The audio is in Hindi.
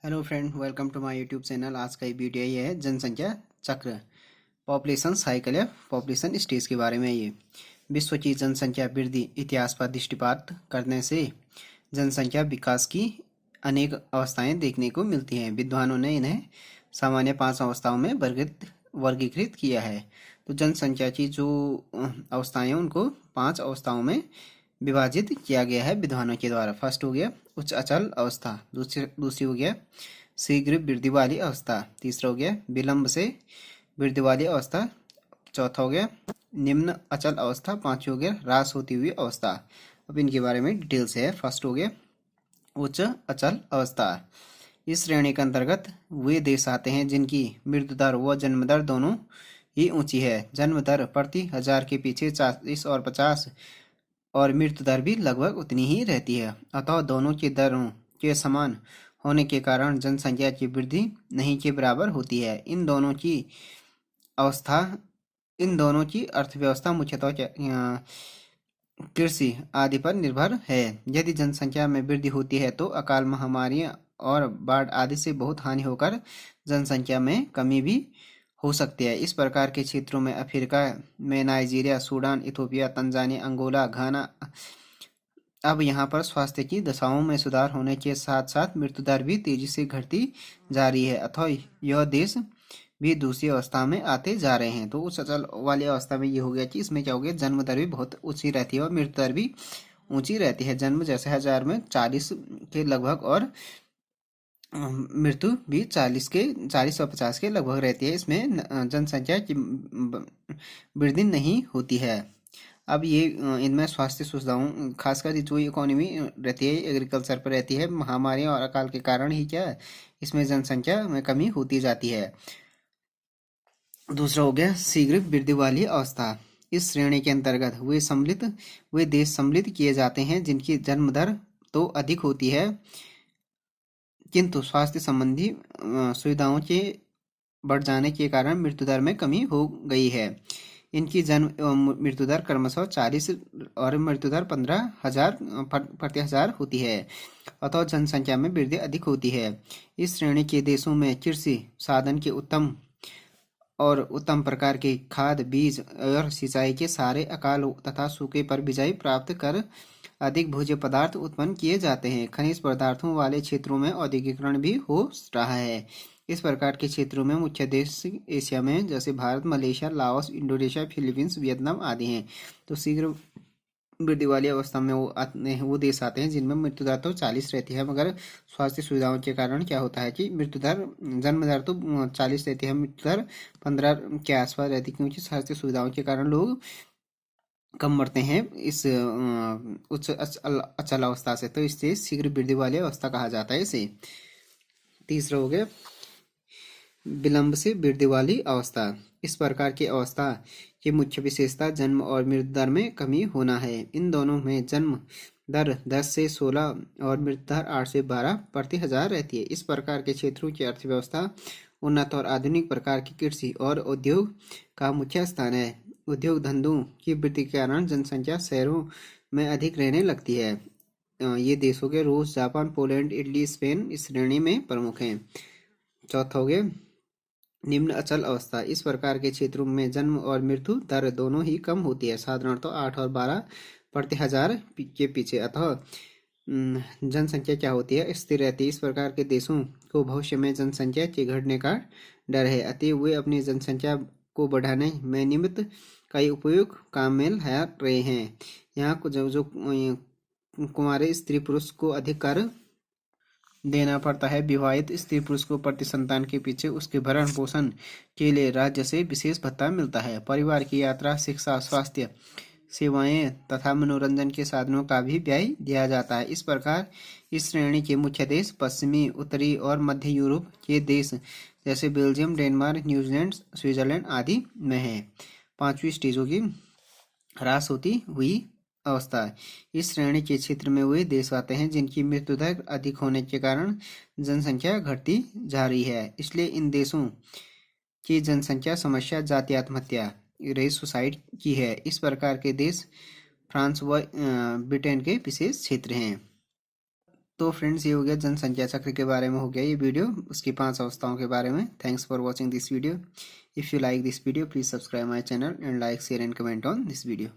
Hello friend, welcome to my YouTube channel. आज का ये वीडियो ये है जनसंख्या चक्र, पॉपुलेशन साइकिल या पॉपुलेशन स्टेज के बारे में। ये विश्व की जनसंख्या वृद्धि इतिहास पर दृष्टिपात करने से जनसंख्या विकास की अनेक अवस्थाएं देखने को मिलती हैं। विद्वानों ने इन्हें सामान्य 5 अवस्थाओं में वर्गीकृत किया है। तो जनसंख्या की जो अवस्थाएं हैं उनको 5 अवस्थाओं में विभाजित किया गया है विद्वानों के द्वारा। फर्स्ट हो गया उच्च अचल अवस्था, दूसरी हो गया शीघ्र वृद्धि वाली अवस्था, तीसरा हो गया विलंब से वृद्धि वाली अवस्था, चौथा हो गया निम्न अचल अवस्था, पांचवी हो गया ह्रास होती हुई अवस्था। अब इनके बारे में डिटेल से है। फर्स्ट हो गया उच्च अचल अवस्था। इस श्रेणी के अंतर्गत वे देश आते हैं जिनकी मृत्यु दर व जन्म दर दोनों ही ऊंची है। जन्म दर प्रति हजार के पीछे 40 और 50 और मृत्यु दर भी लगभग उतनी ही रहती है। अतः दोनों की दरों के समान होने के कारण जनसंख्या की वृद्धि नहीं के बराबर होती है। इन दोनों की अर्थव्यवस्था मुख्यतः कृषि आदि पर निर्भर है। यदि जनसंख्या में वृद्धि होती है तो अकाल, महामारियां और बाढ़ आदि से बहुत हानि होकर जनसंख्या में कमी भी हो सकती है। इस प्रकार के क्षेत्रों में अफ्रीका में Nigeria, Sudan, Ethiopia, Tanzania, Angola, Ghana. अब यहाँ पर स्वास्थ्य की दशाओं में सुधार होने के साथ साथ मृत्यु दर भी तेजी से घटती जा रही है। अतः यह देश भी दूसरी अवस्था में आते जा रहे हैं। तो उस अचल वाली अवस्था में ये हो गया कि इसमें क्या हो गया, जन्म दर भी बहुत ऊंची रहती है और मृत्यु दर भी ऊंची रहती है। जन्म जैसे 1000 में 40 के लगभग और मृत्यु भी 40 और 50 के लगभग रहती है। इसमें जनसंख्या की वृद्धि नहीं होती है। अब ये इनमें स्वास्थ्य सुविधाओं, खासकर जो इकोनॉमी रहती है एग्रीकल्चर पर रहती है, महामारियां और अकाल के कारण ही क्या है इसमें जनसंख्या में कमी होती जाती है। दूसरा हो गया शीघ्र वृद्धि वाली अवस्था। इस श्रेणी के अंतर्गत वे देश सम्मिलित किए जाते हैं जिनकी जन्म दर तो अधिक होती है किंतु स्वास्थ्य संबंधी सुविधाओं के बढ़ जाने के कारण मृत्यु दर में कमी हो गई है। इनकी जन्म एवं मृत्यु दर क्रमशः 40 और मृत्यु दर 15,000 प्रति हजार होती है। अतः जनसंख्या में वृद्धि अधिक होती है। इस श्रेणी के देशों में कृषि साधन के उत्तम प्रकार के खाद, बीज और सिंचाई के सारे अकाल तथा सूखे पर बिजाई प्राप्त कर अधिक भोज्य पदार्थ उत्पन्न किए जाते हैं। खनिज पदार्थों वाले क्षेत्रों में औद्योगिकरण भी हो रहा है। इस प्रकार के क्षेत्रों में मुख्य देश एशिया में जैसे Bharat, Malaysia, Laos, Indonesia, Philippines, Vietnam आदि हैं। तो शीघ्र वृद्धि वाली अवस्था में वो देश आते हैं जिनमें मृत्यु दर तो 40 रहती है, मगर स्वास्थ्य सुविधाओं के कारण क्या होता है कि जन्म दर तो 40 रहती है, मृत्यु दर 15 के आसपास रहती है, क्योंकि स्वास्थ्य सुविधाओं के कारण लोग कम मरते हैं इस उच्च अचल अवस्था से। तो इससे शीघ्र वृद्धि वाली अवस्था कहा जाता है इसे। तीसरा हो गया विलंब से वृद्धि वाली अवस्था। इस प्रकार की अवस्था की मुख्य विशेषता जन्म और मृत्यु दर में कमी होना है। इन दोनों में जन्म दर 10 से 16 और मृत्यु दर 8 से 12 प्रति हजार रहती है। इस प्रकार के क्षेत्रों की अर्थव्यवस्था उन्नत और आधुनिक प्रकार की कृषि और उद्योग का मुख्य स्थान है। उद्योग धंधों की वृद्धि के कारण जनसंख्या शहरों में अधिक रहने लगती है। ये देशों के रूस, जापान, पोलैंड, इटली, स्पेन इस श्रेणी में प्रमुख हैं। चौथा हो गया निम्न अचल अवस्था। इस प्रकार के क्षेत्रों में जन्म और मृत्यु दर दोनों ही कम होती है, साधारणतः 8 और 12 प्रति हजार के पीछे। अतः जनसंख्या क्या होती है, स्थिर रहती है। इस प्रकार के देशों को भविष्य में जनसंख्या के घटने का डर है, अतः वे अपनी जनसंख्या को बढ़ाने में निमित्त कई उपयोग काम में ला रहे हैं। यहाँ जो कुंवारे स्त्री पुरुष को अधिक कर देना पड़ता है। विवाहित स्त्री पुरुष को प्रति संतान के पीछे उसके भरण पोषण के लिए राज्य से विशेष भत्ता मिलता है। परिवार की यात्रा, शिक्षा, स्वास्थ्य सेवाएं तथा मनोरंजन के साधनों का भी व्यय दिया जाता है। इस प्रकार इस श्रेणी के मुख्य देश पश्चिमी, उत्तरी और मध्य यूरोप के देश जैसे बेल्जियम, डेनमार्क, न्यूजीलैंड, स्विट्जरलैंड आदि में है। 5वीं स्टेज होगी ह्रास होती हुई अवस्था। इस श्रेणी के क्षेत्र में वे देश आते हैं जिनकी मृत्यु दर अधिक होने के कारण जनसंख्या घटती जा रही है। इसलिए इन देशों की जनसंख्या समस्या जाति आत्महत्या रेस सुसाइड की है। इस प्रकार के देश फ्रांस व ब्रिटेन के विशेष क्षेत्र हैं। तो फ्रेंड्स ये हो गया जनसंख्या चक्र के बारे में हो गया ये वीडियो, उसकी 5 अवस्थाओं के बारे में। Thanks for watching this video. If you like this video please subscribe my channel and like share and comment on this video.